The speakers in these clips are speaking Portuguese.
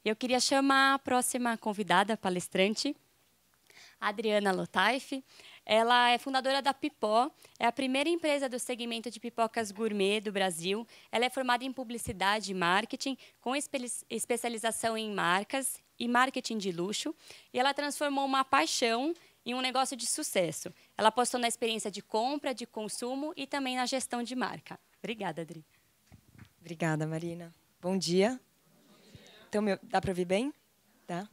Eu queria chamar a próxima convidada, palestrante, Adriana Lotaif. Ela é fundadora da Pipó, é a primeira empresa do segmento de pipocas gourmet do Brasil. Ela é formada em publicidade e marketing, com especialização em marcas e marketing de luxo. E ela transformou uma paixão em um negócio de sucesso. Ela apostou na experiência de compra, de consumo e também na gestão de marca. Obrigada, Adri. Obrigada, Marina. Bom dia. Então, dá para ouvir bem? Tá?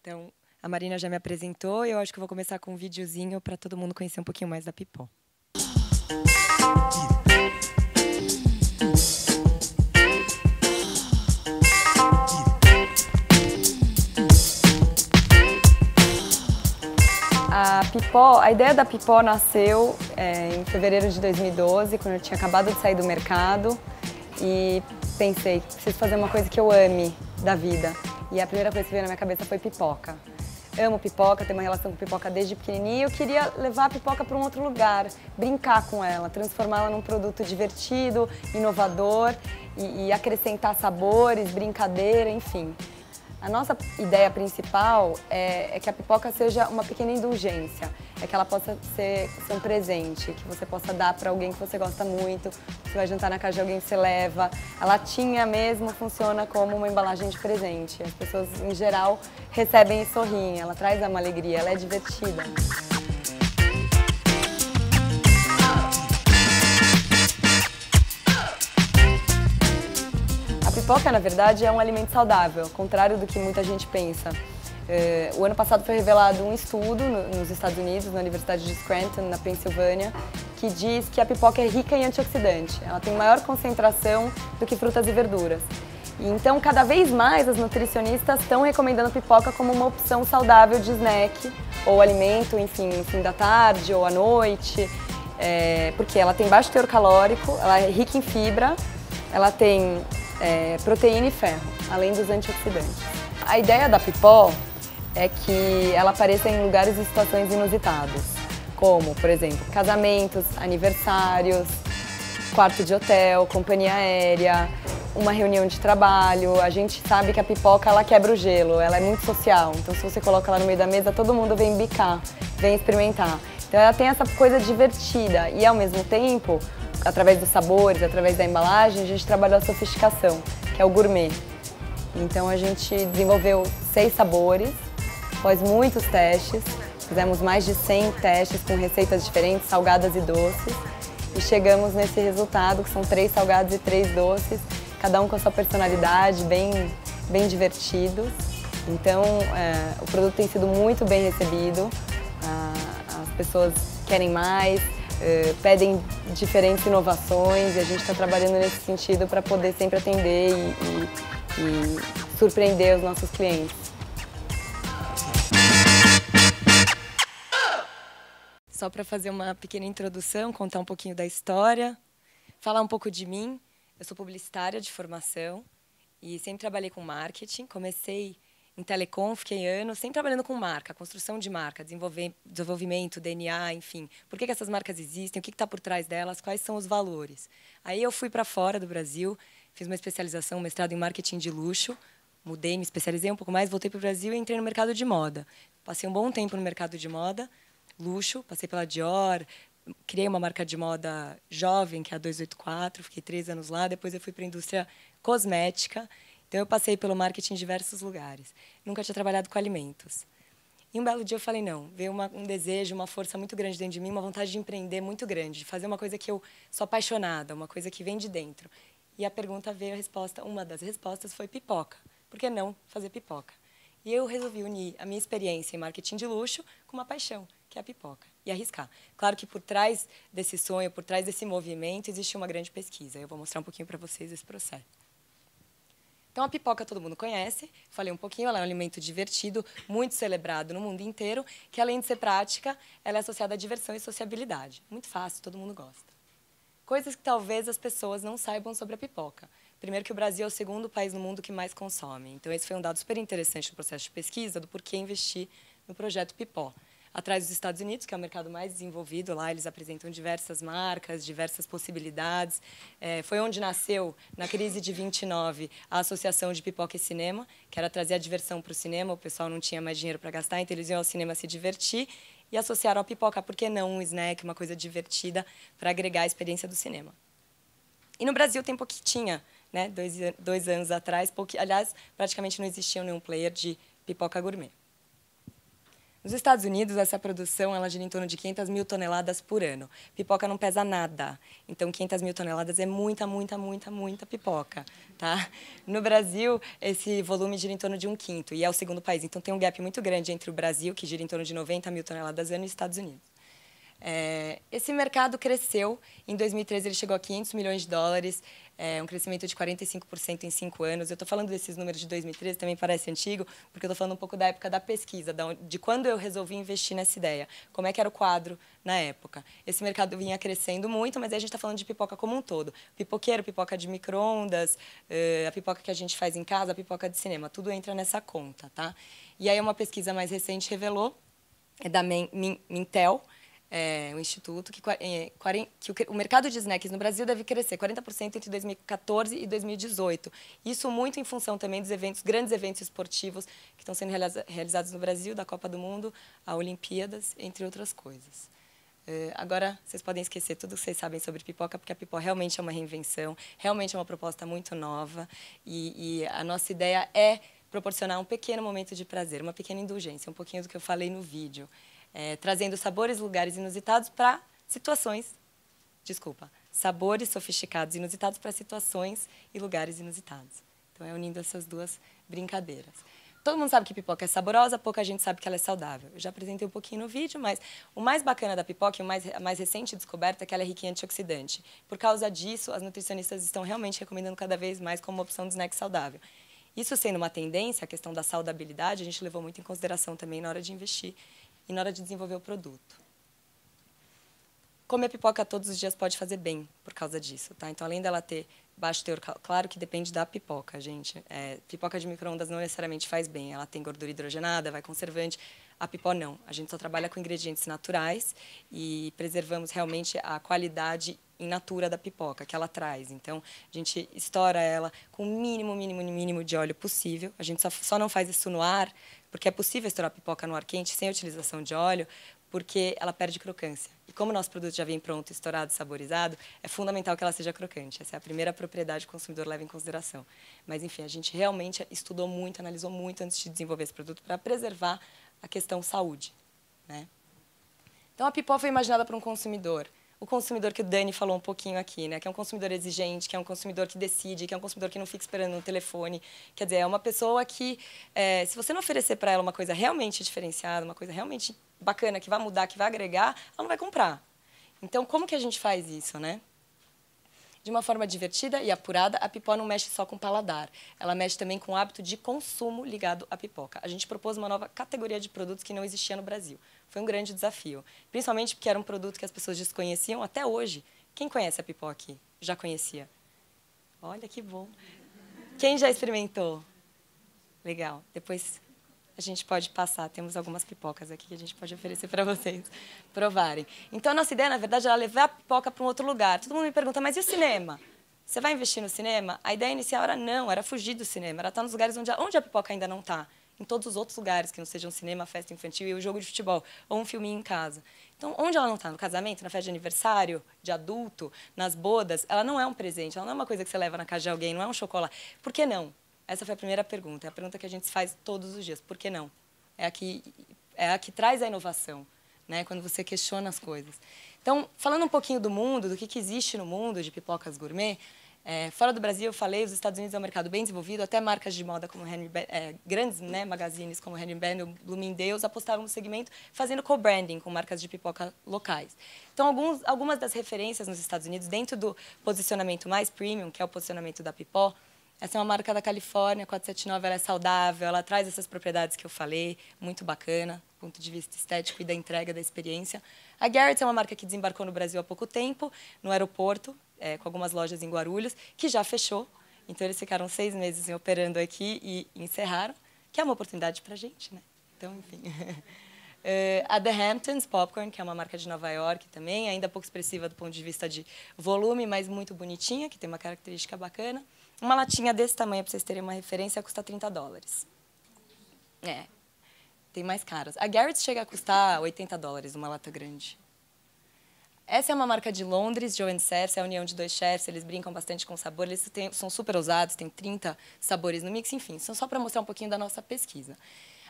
Então, a Marina já me apresentou e eu acho que eu vou começar com um videozinho para todo mundo conhecer um pouquinho mais da Pipó. A ideia da Pipó nasceu em fevereiro de 2012, quando eu tinha acabado de sair do mercado e pensei, preciso fazer uma coisa que eu ame da vida. E a primeira coisa que veio na minha cabeça foi pipoca. Amo pipoca, tenho uma relação com pipoca desde pequenininha e eu queria levar a pipoca para um outro lugar, brincar com ela, transformá-la num produto divertido, inovador e acrescentar sabores, brincadeira, enfim. A nossa ideia principal é que a pipoca seja uma pequena indulgência, é que ela possa ser um presente, que você possa dar para alguém que você gosta muito, você vai jantar na casa de alguém que você leva. A latinha mesmo funciona como uma embalagem de presente. As pessoas, em geral, recebem e sorriem, ela traz uma alegria, ela é divertida. A pipoca, na verdade, é um alimento saudável, ao contrário do que muita gente pensa. O ano passado foi revelado um estudo nos Estados Unidos, na Universidade de Scranton, na Pensilvânia, que diz que a pipoca é rica em antioxidante. Ela tem maior concentração do que frutas e verduras. E então, cada vez mais, as nutricionistas estão recomendando a pipoca como uma opção saudável de snack ou alimento, enfim, no fim da tarde ou à noite, porque ela tem baixo teor calórico, ela é rica em fibra, ela tem proteína e ferro, além dos antioxidantes. A ideia da Pipó é que ela apareça em lugares e situações inusitados, como, por exemplo, casamentos, aniversários, quarto de hotel, companhia aérea, uma reunião de trabalho. A gente sabe que a pipoca, ela quebra o gelo, ela é muito social, então se você coloca ela no meio da mesa, todo mundo vem bicar, vem experimentar. Então ela tem essa coisa divertida e, ao mesmo tempo, através dos sabores, através da embalagem, a gente trabalhou a sofisticação, que é o gourmet. Então a gente desenvolveu 6 sabores, após muitos testes, fizemos mais de 100 testes com receitas diferentes, salgadas e doces, e chegamos nesse resultado, que são 3 salgados e 3 doces, cada um com a sua personalidade, bem divertidos. Então o produto tem sido muito bem recebido, as pessoas querem mais, pedem diferentes inovações e a gente está trabalhando nesse sentido para poder sempre atender e surpreender os nossos clientes. Só para fazer uma pequena introdução, contar um pouquinho da história, falar um pouco de mim. Eu sou publicitária de formação e sempre trabalhei com marketing. Comecei em telecom, fiquei anos sempre trabalhando com marca, construção de marca, desenvolvimento, DNA, enfim. Por que essas marcas existem, o que está por trás delas, quais são os valores. Aí eu fui para fora do Brasil, fiz uma especialização, um mestrado em marketing de luxo, mudei, me especializei um pouco mais, voltei para o Brasil e entrei no mercado de moda. Passei um bom tempo no mercado de moda, luxo, passei pela Dior, criei uma marca de moda jovem, que é a 284, fiquei 3 anos lá, depois eu fui para a indústria cosmética. Então, eu passei pelo marketing em diversos lugares. Nunca tinha trabalhado com alimentos. E um belo dia eu falei, não, veio um desejo, uma força muito grande dentro de mim, uma vontade de empreender muito grande, de fazer uma coisa que eu sou apaixonada, uma coisa que vem de dentro. E a pergunta veio, a resposta, uma das respostas foi pipoca. Por que não fazer pipoca? E eu resolvi unir a minha experiência em marketing de luxo com uma paixão, que é a pipoca, e arriscar. Claro que por trás desse sonho, por trás desse movimento, existe uma grande pesquisa. Eu vou mostrar um pouquinho para vocês esse processo. Então, a pipoca todo mundo conhece, falei um pouquinho, ela é um alimento divertido, muito celebrado no mundo inteiro, que além de ser prática, ela é associada à diversão e sociabilidade. Muito fácil, todo mundo gosta. Coisas que talvez as pessoas não saibam sobre a pipoca. Primeiro que o Brasil é o segundo país no mundo que mais consome. Então, esse foi um dado super interessante no processo de pesquisa do porquê investir no projeto Pipó. atrás dos Estados Unidos, que é o mercado mais desenvolvido. Lá eles apresentam diversas marcas, diversas possibilidades. Foi onde nasceu, na crise de 29, a Associação de Pipoca e Cinema, que era trazer a diversão para o cinema. O pessoal não tinha mais dinheiro para gastar, então eles iam ao cinema se divertir e associaram a pipoca, por que não um snack, uma coisa divertida, para agregar a experiência do cinema. E no Brasil tem pouquinho, né? Dois anos atrás, aliás, praticamente não existia nenhum player de pipoca gourmet. Nos Estados Unidos, essa produção ela gira em torno de 500 mil toneladas por ano. Pipoca não pesa nada, então 500 mil toneladas é muita, muita, muita, muita pipoca. Tá? No Brasil, esse volume gira em torno de 1/5, e é o segundo país. Então tem um gap muito grande entre o Brasil, que gira em torno de 90 mil toneladas ano, e os Estados Unidos. Esse mercado cresceu, em 2013 ele chegou a 500 milhões de dólares, um crescimento de 45% em 5 anos. Eu estou falando desses números de 2013, também parece antigo, porque eu estou falando um pouco da época da pesquisa, de quando eu resolvi investir nessa ideia, como é que era o quadro na época. Esse mercado vinha crescendo muito, mas aí a gente está falando de pipoca como um todo. Pipoqueiro, pipoca de micro-ondas, a pipoca que a gente faz em casa, a pipoca de cinema, tudo entra nessa conta. Tá? E aí uma pesquisa mais recente revelou, da Mintel, o instituto, que o mercado de snacks no Brasil deve crescer 40% entre 2014 e 2018. Isso muito em função também dos grandes eventos esportivos que estão sendo realizados no Brasil, da Copa do Mundo, a Olimpíadas, entre outras coisas. Agora, vocês podem esquecer tudo que vocês sabem sobre pipoca, porque a pipoca realmente é uma reinvenção, realmente é uma proposta muito nova, e a nossa ideia é proporcionar um pequeno momento de prazer, uma pequena indulgência, um pouquinho do que eu falei no vídeo. Trazendo sabores e lugares inusitados para sabores sofisticados e inusitados para situações e lugares inusitados. Então, unindo essas duas brincadeiras. Todo mundo sabe que pipoca é saborosa, pouca gente sabe que ela é saudável. Eu já apresentei um pouquinho no vídeo, mas o mais bacana da pipoca, e a mais recente descoberta, é que ela é rica em antioxidante. Por causa disso, as nutricionistas estão realmente recomendando cada vez mais como opção de snack saudável. Isso sendo uma tendência, a questão da saudabilidade, a gente levou muito em consideração também na hora de investir e na hora de desenvolver o produto. Comer pipoca todos os dias pode fazer bem por causa disso. Tá? Então, além dela ter baixo teor, claro que depende da pipoca, gente. Pipoca de micro-ondas não necessariamente faz bem. Ela tem gordura hidrogenada, vai conservante. A pipoca não. A gente só trabalha com ingredientes naturais e preservamos realmente a qualidade in natura da pipoca que ela traz. Então, a gente estoura ela com o mínimo de óleo possível. A gente só não faz isso no ar, porque é possível estourar pipoca no ar quente sem a utilização de óleo, porque ela perde crocância. E como o nosso produto já vem pronto, estourado, saborizado, é fundamental que ela seja crocante. Essa é a primeira propriedade que o consumidor leva em consideração. Mas, enfim, a gente realmente estudou muito, analisou muito antes de desenvolver esse produto para preservar a questão saúde. Né? Então, a pipoca foi imaginada para um consumidor. O consumidor que o Dani falou um pouquinho aqui, né? Que é um consumidor exigente, que é um consumidor que decide, que é um consumidor que não fica esperando no telefone. Quer dizer, é uma pessoa que, se você não oferecer para ela uma coisa realmente diferenciada, uma coisa realmente bacana, que vai mudar, que vai agregar, ela não vai comprar. Então, como que a gente faz isso, né? De uma forma divertida e apurada, a pipoca não mexe só com o paladar. Ela mexe também com o hábito de consumo ligado à pipoca. A gente propôs uma nova categoria de produtos que não existia no Brasil. Foi um grande desafio. Principalmente porque era um produto que as pessoas desconheciam até hoje. Quem conhece a pipoca aqui? Já conhecia? Olha que bom. Quem já experimentou? Legal. Depois a gente pode passar. Temos algumas pipocas aqui que a gente pode oferecer para vocês provarem. Então, a nossa ideia, na verdade, era levar a pipoca para um outro lugar. Todo mundo me pergunta, mas e o cinema? Você vai investir no cinema? A ideia inicial era não, era fugir do cinema. Era estar nos lugares onde a pipoca ainda não está. Em todos os outros lugares, que não sejam cinema, festa infantil e o jogo de futebol, ou um filminho em casa. Então, onde ela não está? No casamento, na festa de aniversário, de adulto, nas bodas, ela não é um presente, ela não é uma coisa que você leva na casa de alguém, não é um chocolate. Por que não? Essa foi a primeira pergunta, é a pergunta que a gente faz todos os dias. Por que não? É a que traz a inovação, né? Quando você questiona as coisas. Então, falando um pouquinho do mundo, do que existe no mundo de pipocas gourmet, fora do Brasil, eu falei, os Estados Unidos é um mercado bem desenvolvido, até marcas de moda como grandes, né, magazines como Henry Ben, Bloomingdale's apostaram no segmento fazendo co-branding com marcas de pipoca locais. Então, algumas das referências nos Estados Unidos, dentro do posicionamento mais premium, que é o posicionamento da Pipó, essa é uma marca da Califórnia, 479, ela é saudável, ela traz essas propriedades que eu falei, muito bacana, do ponto de vista estético e da entrega da experiência. A Garrett's é uma marca que desembarcou no Brasil há pouco tempo, no aeroporto, com algumas lojas em Guarulhos, que já fechou. Então, eles ficaram 6 meses operando aqui e encerraram, que é uma oportunidade para a gente, né? Então, enfim. A The Hamptons Popcorn, que é uma marca de Nova York também, ainda pouco expressiva do ponto de vista de volume, mas muito bonitinha, que tem uma característica bacana. Uma latinha desse tamanho, para vocês terem uma referência, custa $30. Tem mais caras. A Garrett's chega a custar $80 uma lata grande. Essa é uma marca de Londres, Joe & Cersei, é a união de dois chefs, eles brincam bastante com sabor, eles são super ousados, tem 30 sabores no mix, enfim, são só para mostrar um pouquinho da nossa pesquisa.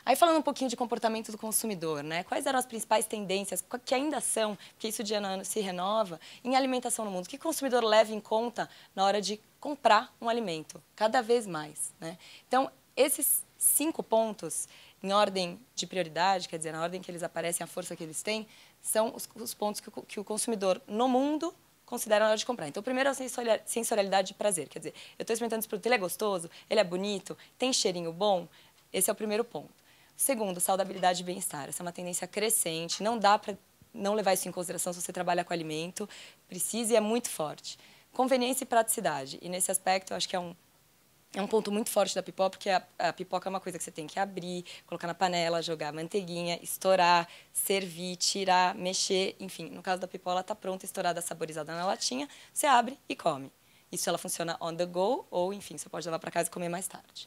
Aí falando um pouquinho de comportamento do consumidor, né? Quais eram as principais tendências, que ainda são, porque isso de ano a ano se renova, em alimentação no mundo? O que o consumidor leva em conta na hora de comprar um alimento? Cada vez mais, né? Então, esses 5 pontos, em ordem de prioridade, quer dizer, na ordem que eles aparecem, a força que eles têm, são os pontos que o consumidor no mundo considera na hora de comprar. Então, o primeiro é a sensorialidade de prazer. Quer dizer, eu estou experimentando esse produto, ele é gostoso, ele é bonito, tem cheirinho bom. Esse é o primeiro ponto. Segundo, saudabilidade e bem-estar. Essa é uma tendência crescente, não dá para não levar isso em consideração se você trabalha com alimento, precisa e é muito forte. Conveniência e praticidade. E nesse aspecto, eu acho que é um ponto muito forte da pipoca, porque a pipoca é uma coisa que você tem que abrir, colocar na panela, jogar manteiguinha, estourar, servir, tirar, mexer, enfim. No caso da pipoca, ela está pronta, estourada, saborizada na latinha, você abre e come. Isso ela funciona on the go ou, enfim, você pode levar para casa e comer mais tarde.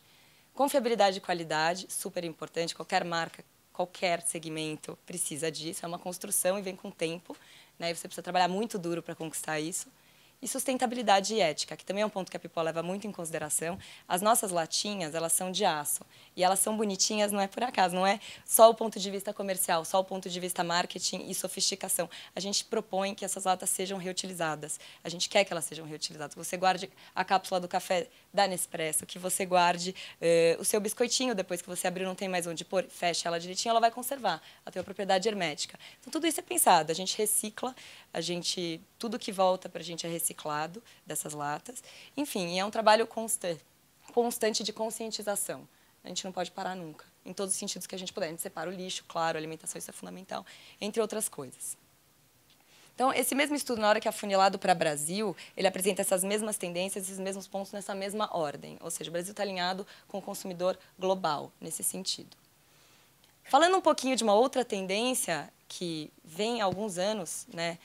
Confiabilidade e qualidade, super importante. Qualquer marca, qualquer segmento precisa disso. É uma construção e vem com tempo, né? E você precisa trabalhar muito duro para conquistar isso. E sustentabilidade e ética, que também é um ponto que a Pipoca leva muito em consideração. As nossas latinhas, elas são de aço. E elas são bonitinhas, não é por acaso, não é só o ponto de vista comercial, só o ponto de vista marketing e sofisticação. A gente propõe que essas latas sejam reutilizadas. A gente quer que elas sejam reutilizadas. Que você guarde a cápsula do café da Nespresso, que você guarde o seu biscoitinho, depois que você abriu, não tem mais onde pôr, fecha ela direitinho, ela vai conservar. Ela tem uma propriedade hermética. Então, tudo isso é pensado. A gente recicla, tudo que volta para a gente é reciclado dessas latas. Enfim, é um trabalho constante de conscientização. A gente não pode parar nunca, em todos os sentidos que a gente puder. A gente separa o lixo, claro, a alimentação, isso é fundamental, entre outras coisas. Então, esse mesmo estudo, na hora que é afunilado para o Brasil, ele apresenta essas mesmas tendências, esses mesmos pontos nessa mesma ordem. Ou seja, o Brasil está alinhado com o consumidor global, nesse sentido. Falando um pouquinho de uma outra tendência que vem há alguns anos, né,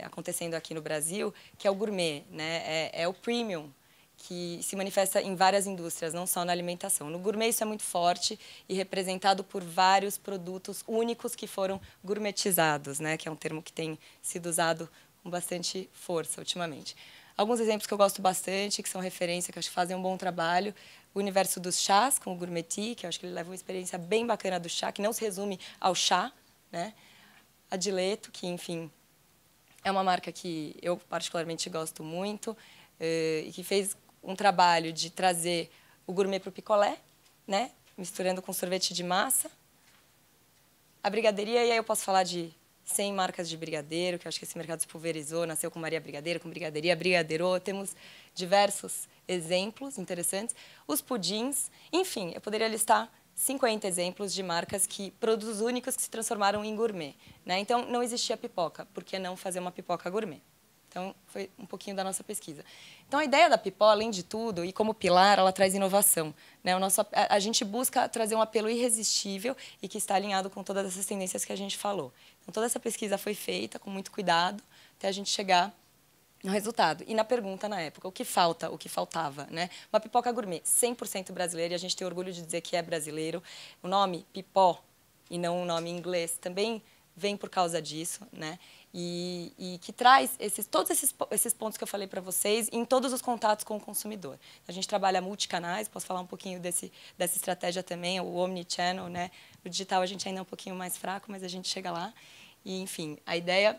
acontecendo aqui no Brasil, que é o gourmet, né, é o premium, que se manifesta em várias indústrias, não só na alimentação. No gourmet isso é muito forte e representado por vários produtos únicos que foram gourmetizados, né, que é um termo que tem sido usado com bastante força ultimamente. Alguns exemplos que eu gosto bastante, que são referência, que eu acho que fazem um bom trabalho. O universo dos chás, com o Gourmet Tea, que eu acho que ele leva uma experiência bem bacana do chá, que não se resume ao chá, né? A Dileto, que, enfim, é uma marca que eu particularmente gosto muito e que fez um trabalho de trazer o gourmet para o picolé, né? Misturando com sorvete de massa. A brigadeiria, e aí eu posso falar de 100 marcas de brigadeiro, que eu acho que esse mercado se pulverizou, nasceu com Maria Brigadeiro, com Brigadeiria, Brigadeiro, temos diversos exemplos interessantes. Os pudins, enfim, eu poderia listar 50 exemplos de marcas produtos únicos que se transformaram em gourmet, né? Então, não existia pipoca, por que não fazer uma pipoca gourmet? Então, foi um pouquinho da nossa pesquisa. Então, a ideia da Pipoca, além de tudo, e como pilar, ela traz inovação, né? A gente busca trazer um apelo irresistível e que está alinhado com todas essas tendências que a gente falou. Então, toda essa pesquisa foi feita com muito cuidado até a gente chegar no resultado. E na pergunta, na época, o que faltava, né? Uma pipoca gourmet 100% brasileira, e a gente tem orgulho de dizer que é brasileiro. O nome Pipó, e não o nome em inglês, também vem por causa disso, né? E que traz todos esses pontos que eu falei para vocês em todos os contatos com o consumidor. A gente trabalha multicanais, posso falar um pouquinho dessa estratégia também, o omnichannel, né? O digital a gente ainda é um pouquinho mais fraco, mas a gente chega lá. E, enfim, a ideia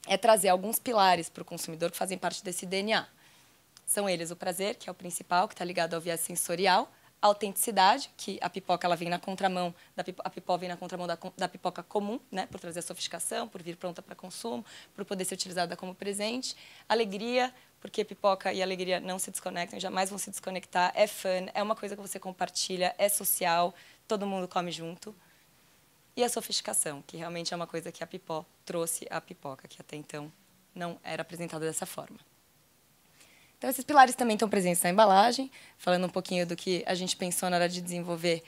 é trazer alguns pilares para o consumidor que fazem parte desse DNA. São eles o prazer, que é o principal, que está ligado ao viés sensorial, a autenticidade, que a pipoca ela vem na contramão, a pipoca vem na contramão da pipoca comum, né, por trazer a sofisticação, por vir pronta para consumo, por poder ser utilizada como presente. Alegria, porque pipoca e alegria não se desconectam, jamais vão se desconectar. É fun, é uma coisa que você compartilha, é social, todo mundo come junto. E a sofisticação, que realmente é uma coisa que a Pipó trouxe à pipoca, que até então não era apresentada dessa forma. Então, esses pilares também estão presentes na embalagem, falando um pouquinho do que a gente pensou na hora de desenvolver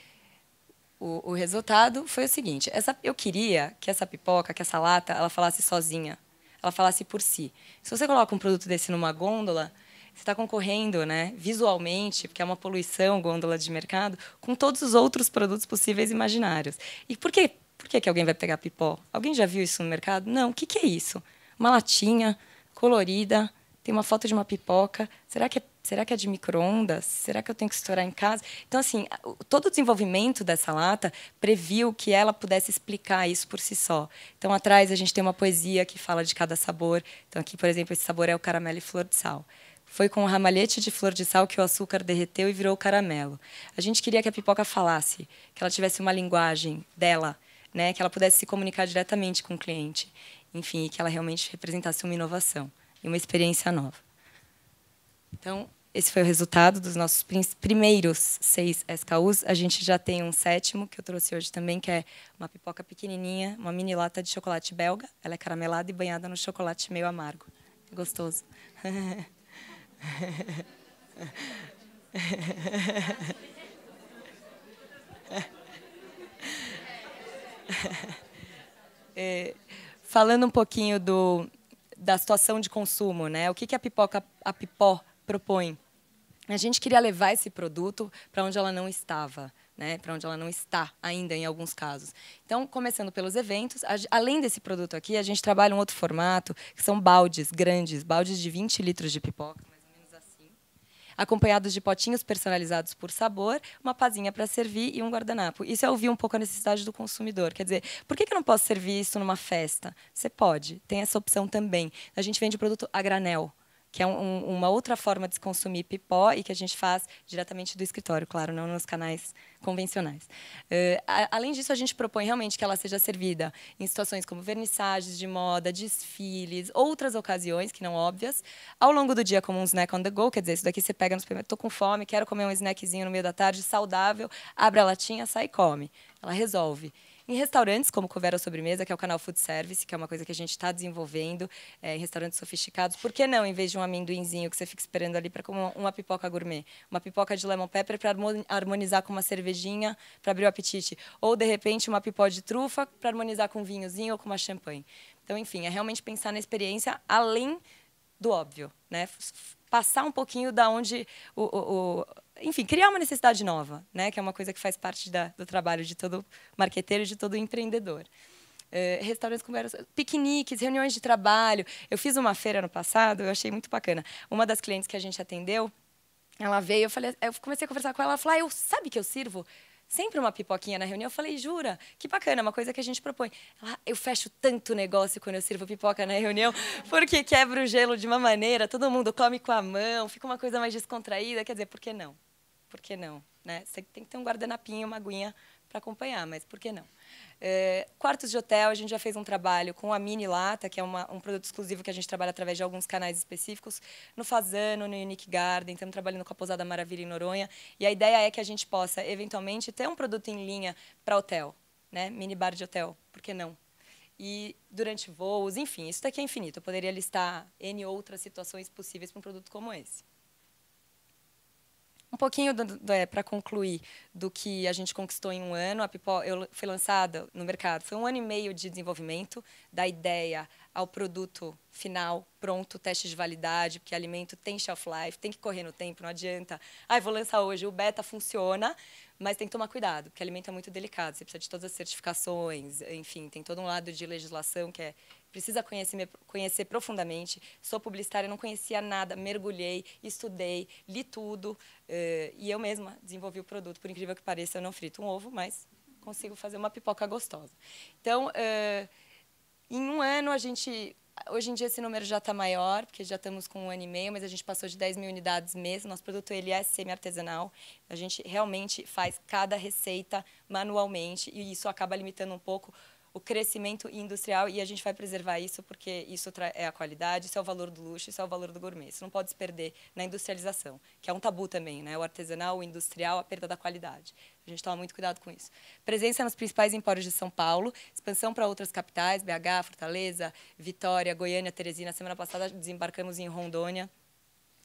o resultado foi o seguinte: eu queria que essa pipoca, que essa lata, ela falasse sozinha, ela falasse por si. Se você coloca um produto desse numa gôndola, você está concorrendo, né, visualmente, porque é uma poluição, gôndola de mercado, com todos os outros produtos possíveis e imaginários. E por quê? Por que alguém vai pegar Pipó? Alguém já viu isso no mercado? Não. O que é isso? Uma latinha colorida, tem uma foto de uma pipoca. Será que é de micro-ondas? Será que eu tenho que estourar em casa? Então, assim, todo o desenvolvimento dessa lata previu que ela pudesse explicar isso por si só. Então, atrás a gente tem uma poesia que fala de cada sabor. Então, aqui, por exemplo, esse sabor é o caramelo e flor de sal. Foi com o ramalhete de flor de sal que o açúcar derreteu e virou caramelo. A gente queria que a pipoca falasse, que ela tivesse uma linguagem dela, né, que ela pudesse se comunicar diretamente com o cliente. Enfim, que ela realmente representasse uma inovação e uma experiência nova. Então, esse foi o resultado dos nossos primeiros 6 SKUs. A gente já tem um 7º, que eu trouxe hoje também, que é uma pipoca pequenininha, uma mini lata de chocolate belga. Ela é caramelada e banhada no chocolate meio amargo. É gostoso. Falando um pouquinho da situação de consumo, né? O que a Pipó propõe? A gente queria levar esse produto para onde ela não estava, né? Para onde ela não está ainda, em alguns casos. Então, começando pelos eventos, além desse produto aqui, a gente trabalha um outro formato, que são baldes grandes, baldes de 20 litros de pipoca, mais ou menos assim, acompanhados de potinhos personalizados por sabor, uma pazinha para servir e um guardanapo. Isso é ouvir um pouco a necessidade do consumidor. Quer dizer, por que eu não posso servir isso numa festa? Você pode, tem essa opção também. A gente vende produto a granel, que é uma outra forma de se consumir pipó e que a gente faz diretamente do escritório, claro, não nos canais convencionais. Além disso, a gente propõe realmente que ela seja servida em situações como vernissagens de moda, desfiles, outras ocasiões que não óbvias, ao longo do dia como um snack on the go, quer dizer, isso daqui você pega no supermercado, estou com fome, quero comer um snackzinho no meio da tarde, saudável, abre a latinha, sai e come. Ela resolve. Em restaurantes, como Covera Sobremesa, que é o canal Food Service, que é uma coisa que a gente está desenvolvendo em restaurantes sofisticados. Por que não, em vez de um amendoinzinho que você fica esperando ali para comer uma pipoca gourmet? Uma pipoca de lemon pepper para harmonizar com uma cervejinha, para abrir o apetite. Ou, de repente, uma pipó de trufa para harmonizar com um vinhozinho ou com uma champanhe. Então, enfim, é realmente pensar na experiência além do óbvio, né? Passar um pouquinho da onde enfim, criar uma necessidade nova, né? Que é uma coisa que faz parte do trabalho de todo marqueteiro e de todo empreendedor. Restaurantes como piqueniques, reuniões de trabalho. Eu fiz uma feira no passado, eu achei muito bacana. Uma das clientes que a gente atendeu, ela veio, eu comecei a conversar com ela, ela falou: sabe que eu sirvo sempre uma pipoquinha na reunião? Eu falei: jura? Que bacana, uma coisa que a gente propõe. Eu fecho tanto negócio quando eu sirvo pipoca na reunião, porque quebra o gelo de uma maneira, todo mundo come com a mão, fica uma coisa mais descontraída. Quer dizer, por que não? Por que não? Né? Você tem que ter um guardanapinho, uma aguinha para acompanhar, mas por que não? Quartos de hotel, a gente já fez um trabalho com a Mini Lata, que é um produto exclusivo que a gente trabalha através de alguns canais específicos, no Fazano, no Unique Garden, estamos trabalhando com a Pousada Maravilha em Noronha, e a ideia é que a gente possa, eventualmente, ter um produto em linha para hotel, né? Mini bar de hotel, por que não? E durante voos, enfim, isso daqui é infinito, eu poderia listar N outras situações possíveis para um produto como esse. Um pouquinho, para concluir, do que a gente conquistou em um ano. A Pipó foi lançada no mercado. Foi 1 ano e meio de desenvolvimento, da ideia ao produto final, pronto, teste de validade, porque alimento tem shelf life, tem que correr no tempo, não adianta. Vou lançar hoje, o beta funciona, mas tem que tomar cuidado, porque alimento é muito delicado, você precisa de todas as certificações, enfim, tem todo um lado de legislação que precisa conhecer profundamente. Sou publicitária, não conhecia nada, mergulhei, estudei, li tudo, e eu mesma desenvolvi o produto. Por incrível que pareça, eu não frito um ovo, mas consigo fazer uma pipoca gostosa. Então, em um ano, hoje em dia esse número já está maior, porque já estamos com 1 ano e meio, mas a gente passou de 10 mil unidades mês. Nosso produto ele é semi-artesanal. A gente realmente faz cada receita manualmente, e isso acaba limitando um pouco o crescimento industrial, e a gente vai preservar isso porque isso é a qualidade, isso é o valor do luxo, isso é o valor do gourmet. Isso não pode se perder na industrialização, que é um tabu também, né? O artesanal, o industrial, a perda da qualidade. A gente toma muito cuidado com isso. Presença nos principais empórios de São Paulo, expansão para outras capitais, BH, Fortaleza, Vitória, Goiânia, Teresina. Semana passada desembarcamos em Rondônia.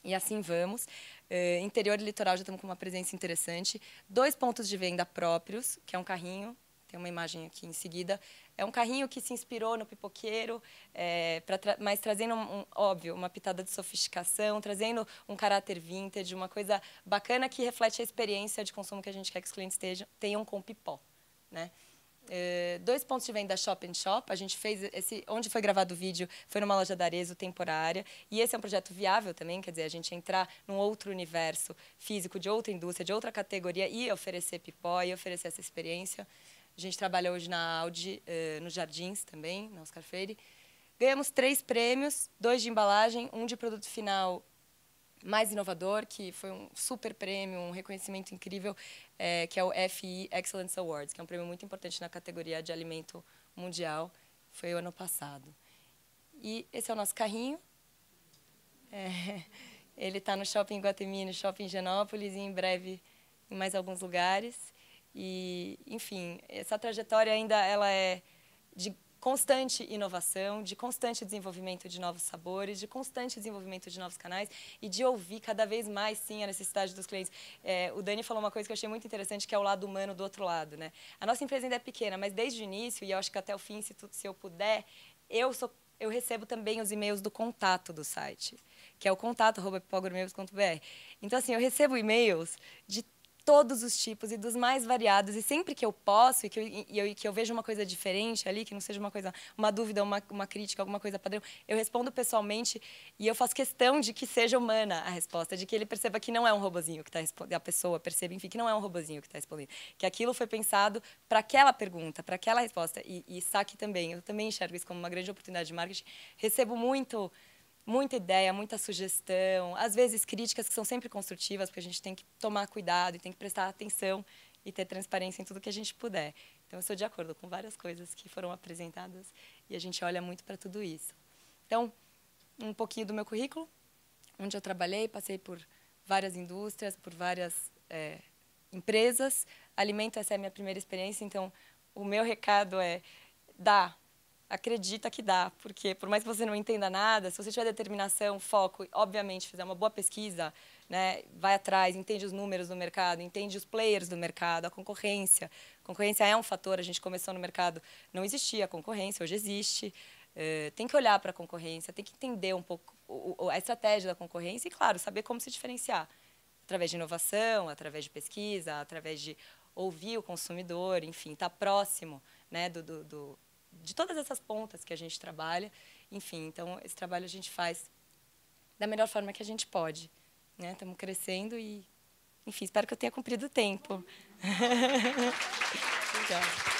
E assim vamos. Interior e litoral já estamos com uma presença interessante. 2 pontos de venda próprios, que é um carrinho, tem uma imagem aqui em seguida. É um carrinho que se inspirou no pipoqueiro, mas trazendo, óbvio, uma pitada de sofisticação, trazendo um caráter vintage, uma coisa bacana que reflete a experiência de consumo que a gente quer que os clientes tenham com o Pipó, né? 2 pontos de venda Shop and Shop. A gente fez onde foi gravado o vídeo foi numa loja da Arezzo temporária. E esse é um projeto viável também, quer dizer, a gente entrar num outro universo físico, de outra indústria, de outra categoria e oferecer Pipó e oferecer essa experiência. A gente trabalha hoje na Audi, nos Jardins também, na Oscar Freire. Ganhamos 3 prêmios, 2 de embalagem, 1 de produto final mais inovador, que foi um super prêmio, um reconhecimento incrível, que é o FI Excellence Awards, que é um prêmio muito importante na categoria de alimento mundial. Foi o ano passado. E esse é o nosso carrinho. Ele está no Shopping Iguatemi, no Shopping Higienópolis e em breve em mais alguns lugares. E, enfim, essa trajetória ainda ela é de constante inovação, de constante desenvolvimento de novos sabores, de constante desenvolvimento de novos canais e de ouvir cada vez mais, sim, a necessidade dos clientes. O Dani falou uma coisa que eu achei muito interessante, que é o lado humano do outro lado, né? A nossa empresa ainda é pequena, mas desde o início, e eu acho que até o fim, se eu puder, eu recebo também os e-mails do contato do site, que é o contato@pipogourmet.br. Então, assim, eu recebo e-mails de todos os tipos e dos mais variados, e sempre que eu posso e que eu vejo uma coisa diferente ali, que não seja uma dúvida, uma crítica, alguma coisa padrão, eu respondo pessoalmente e eu faço questão de que seja humana a resposta, de que ele perceba que não é um robozinho que está respondendo, a pessoa perceba, enfim, que não é um robozinho que está respondendo, que aquilo foi pensado para aquela pergunta, para aquela resposta. E saque também, eu também enxergo isso como uma grande oportunidade de marketing. Recebo muita ideia, muita sugestão, às vezes críticas que são sempre construtivas, porque a gente tem que tomar cuidado e tem que prestar atenção e ter transparência em tudo que a gente puder. Então, eu sou de acordo com várias coisas que foram apresentadas e a gente olha muito para tudo isso. Então, um pouquinho do meu currículo, onde eu trabalhei, passei por várias indústrias, por várias empresas. Alimento, essa é a minha primeira experiência, então o meu recado é: acredita que dá, porque por mais que você não entenda nada, se você tiver determinação, foco, e, obviamente, fizer uma boa pesquisa, né, vai atrás, entende os números do mercado, entende os players do mercado, a concorrência. A concorrência é um fator, a gente começou no mercado, não existia concorrência, hoje existe. Tem que olhar para a concorrência, tem que entender um pouco a estratégia da concorrência e, claro, saber como se diferenciar. Através de inovação, através de pesquisa, através de ouvir o consumidor, enfim, estar próximo, né, de todas essas pontas que a gente trabalha. Enfim, então, esse trabalho a gente faz da melhor forma que a gente pode, né? Estamos crescendo e, enfim, espero que eu tenha cumprido o tempo. Obrigada.